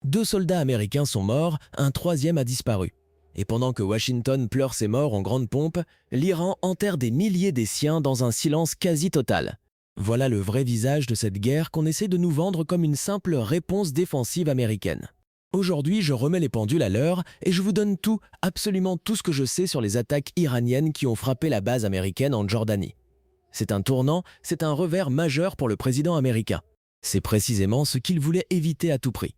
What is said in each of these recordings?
2 soldats américains sont morts, un troisième a disparu. Et pendant que Washington pleure ses morts en grande pompe, l'Iran enterre des milliers des siens dans un silence quasi total. Voilà le vrai visage de cette guerre qu'on essaie de nous vendre comme une simple réponse défensive américaine. Aujourd'hui, je remets les pendules à l'heure et je vous donne tout, absolument tout ce que je sais sur les attaques iraniennes qui ont frappé la base américaine en Jordanie. C'est un tournant, c'est un revers majeur pour le président américain. C'est précisément ce qu'il voulait éviter à tout prix.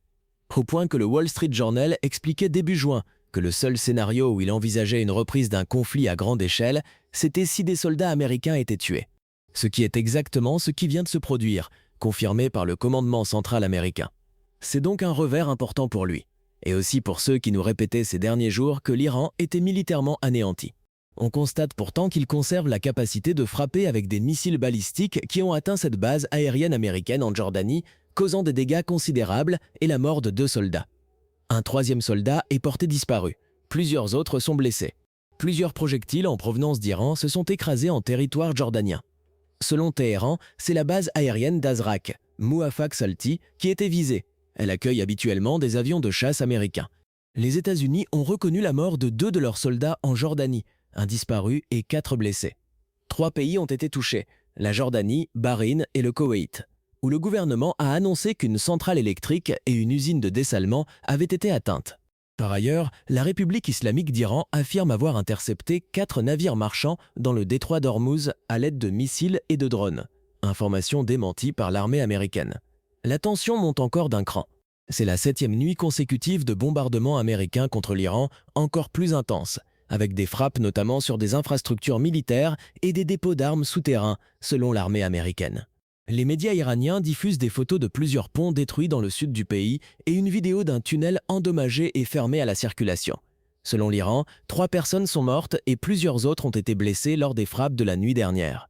Au point que le Wall Street Journal expliquait début juin que le seul scénario où il envisageait une reprise d'un conflit à grande échelle, c'était si des soldats américains étaient tués. Ce qui est exactement ce qui vient de se produire, confirmé par le commandement central américain. C'est donc un revers important pour lui, et aussi pour ceux qui nous répétaient ces derniers jours que l'Iran était militairement anéanti. On constate pourtant qu'il conserve la capacité de frapper avec des missiles balistiques qui ont atteint cette base aérienne américaine en Jordanie, causant des dégâts considérables et la mort de 2 soldats. Un troisième soldat est porté disparu. Plusieurs autres sont blessés. Plusieurs projectiles en provenance d'Iran se sont écrasés en territoire jordanien. Selon Téhéran, c'est la base aérienne d'Azraq, Mouafaq Salti, qui était visée. Elle accueille habituellement des avions de chasse américains. Les États-Unis ont reconnu la mort de 2 de leurs soldats en Jordanie, un disparu et 4 blessés. 3 pays ont été touchés, la Jordanie, Bahreïn et le Koweït, où le gouvernement a annoncé qu'une centrale électrique et une usine de dessalement avaient été atteintes. Par ailleurs, la République islamique d'Iran affirme avoir intercepté 4 navires marchands dans le détroit d'Ormuz à l'aide de missiles et de drones. Information démentie par l'armée américaine. La tension monte encore d'un cran. C'est la 7e nuit consécutive de bombardements américains contre l'Iran, encore plus intense, avec des frappes notamment sur des infrastructures militaires et des dépôts d'armes souterrains, selon l'armée américaine. Les médias iraniens diffusent des photos de plusieurs ponts détruits dans le sud du pays et une vidéo d'un tunnel endommagé et fermé à la circulation. Selon l'Iran, 3 personnes sont mortes et plusieurs autres ont été blessées lors des frappes de la nuit dernière.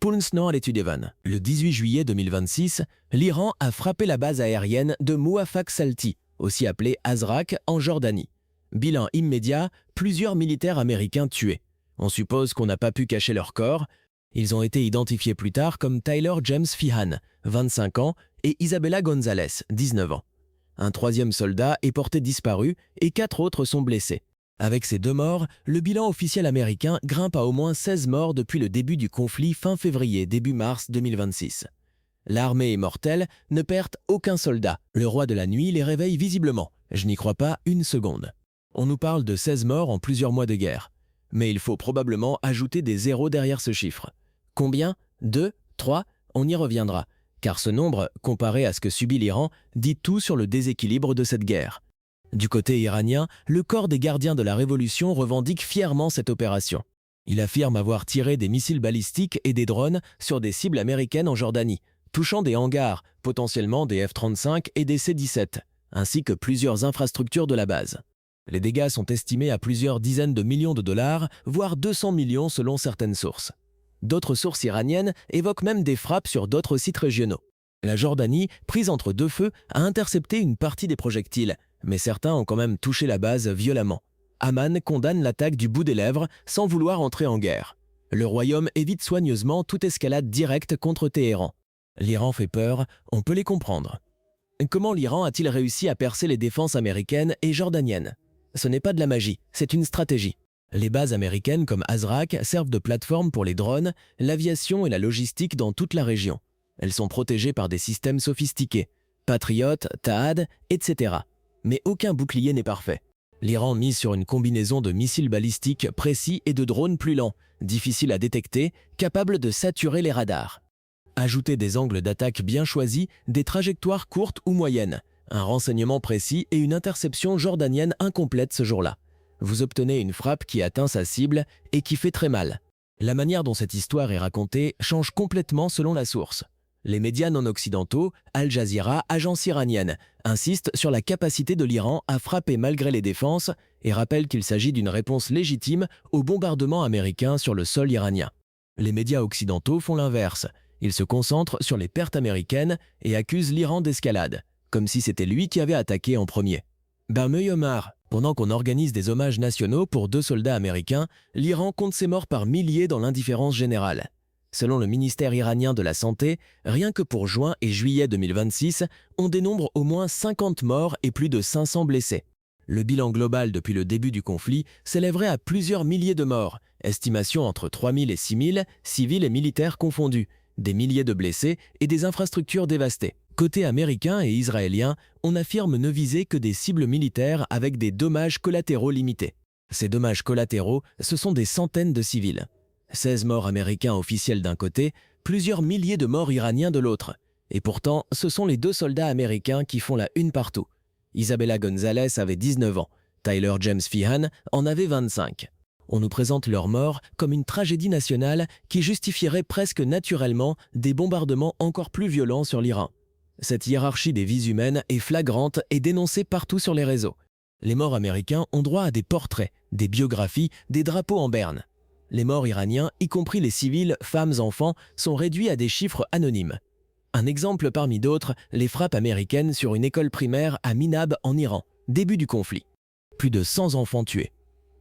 Le 18 juillet 2026, l'Iran a frappé la base aérienne de Mouafaq Salti, aussi appelée Azraq, en Jordanie. Bilan immédiat, plusieurs militaires américains tués. On suppose qu'on n'a pas pu cacher leur corps. Ils ont été identifiés plus tard comme Tyler James Feehan, 25 ans, et Isabella Gonzalez, 19 ans. Un troisième soldat est porté disparu et 4 autres sont blessés. Avec ces 2 morts, le bilan officiel américain grimpe à au moins 16 morts depuis le début du conflit fin février, début mars 2026. L'armée est mortelle, ne perd aucun soldat. Le roi de la nuit les réveille visiblement. Je n'y crois pas une seconde. On nous parle de 16 morts en plusieurs mois de guerre. Mais il faut probablement ajouter des zéros derrière ce chiffre. Combien? 2? 3? On y reviendra. Car ce nombre, comparé à ce que subit l'Iran, dit tout sur le déséquilibre de cette guerre. Du côté iranien, le corps des gardiens de la Révolution revendique fièrement cette opération. Il affirme avoir tiré des missiles balistiques et des drones sur des cibles américaines en Jordanie, touchant des hangars, potentiellement des F-35 et des C-17, ainsi que plusieurs infrastructures de la base. Les dégâts sont estimés à plusieurs dizaines de millions de dollars, voire 200 millions selon certaines sources. D'autres sources iraniennes évoquent même des frappes sur d'autres sites régionaux. La Jordanie, prise entre 2 feux, a intercepté une partie des projectiles, mais certains ont quand même touché la base violemment. Amman condamne l'attaque du bout des lèvres sans vouloir entrer en guerre. Le royaume évite soigneusement toute escalade directe contre Téhéran. L'Iran fait peur, on peut les comprendre. Comment l'Iran a-t-il réussi à percer les défenses américaines et jordaniennes? Ce n'est pas de la magie, c'est une stratégie. Les bases américaines comme Azraq servent de plateforme pour les drones, l'aviation et la logistique dans toute la région. Elles sont protégées par des systèmes sophistiqués, Patriot, Tahad, etc. Mais aucun bouclier n'est parfait. L'Iran mise sur une combinaison de missiles balistiques précis et de drones plus lents, difficiles à détecter, capables de saturer les radars. Ajoutez des angles d'attaque bien choisis, des trajectoires courtes ou moyennes, un renseignement précis et une interception jordanienne incomplète ce jour-là. Vous obtenez une frappe qui atteint sa cible et qui fait très mal. La manière dont cette histoire est racontée change complètement selon la source. Les médias non occidentaux, Al Jazeera, agence iranienne, insistent sur la capacité de l'Iran à frapper malgré les défenses et rappellent qu'il s'agit d'une réponse légitime au bombardement américain sur le sol iranien. Les médias occidentaux font l'inverse. Ils se concentrent sur les pertes américaines et accusent l'Iran d'escalade, comme si c'était lui qui avait attaqué en premier. Omar, pendant qu'on organise des hommages nationaux pour 2 soldats américains, l'Iran compte ses morts par milliers dans l'indifférence générale. Selon le ministère iranien de la Santé, rien que pour juin et juillet 2026, on dénombre au moins 50 morts et plus de 500 blessés. Le bilan global depuis le début du conflit s'élèverait à plusieurs milliers de morts, estimation entre 3000 et 6000, civils et militaires confondus, des milliers de blessés et des infrastructures dévastées. Côté américain et israélien, on affirme ne viser que des cibles militaires avec des dommages collatéraux limités. Ces dommages collatéraux, ce sont des centaines de civils. 16 morts américains officiels d'un côté, plusieurs milliers de morts iraniens de l'autre. Et pourtant, ce sont les 2 soldats américains qui font la une partout. Isabella Gonzalez avait 19 ans, Tyler James Feehan en avait 25. On nous présente leur mort comme une tragédie nationale qui justifierait presque naturellement des bombardements encore plus violents sur l'Iran. Cette hiérarchie des vies humaines est flagrante et dénoncée partout sur les réseaux. Les morts américains ont droit à des portraits, des biographies, des drapeaux en berne. Les morts iraniens, y compris les civils, femmes, enfants, sont réduits à des chiffres anonymes. Un exemple parmi d'autres, les frappes américaines sur une école primaire à Minab en Iran, début du conflit. Plus de 100 enfants tués.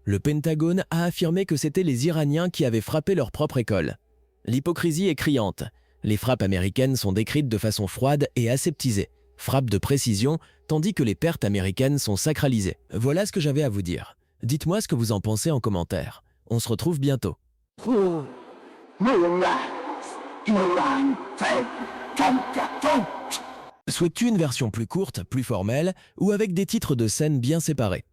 Le Pentagone a affirmé que c'étaient les Iraniens qui avaient frappé leur propre école. L'hypocrisie est criante. Les frappes américaines sont décrites de façon froide et aseptisée, frappes de précision, tandis que les pertes américaines sont sacralisées. Voilà ce que j'avais à vous dire. Dites-moi ce que vous en pensez en commentaire. On se retrouve bientôt. Souhaites-tu une version plus courte, plus formelle, ou avec des titres de scènes bien séparés?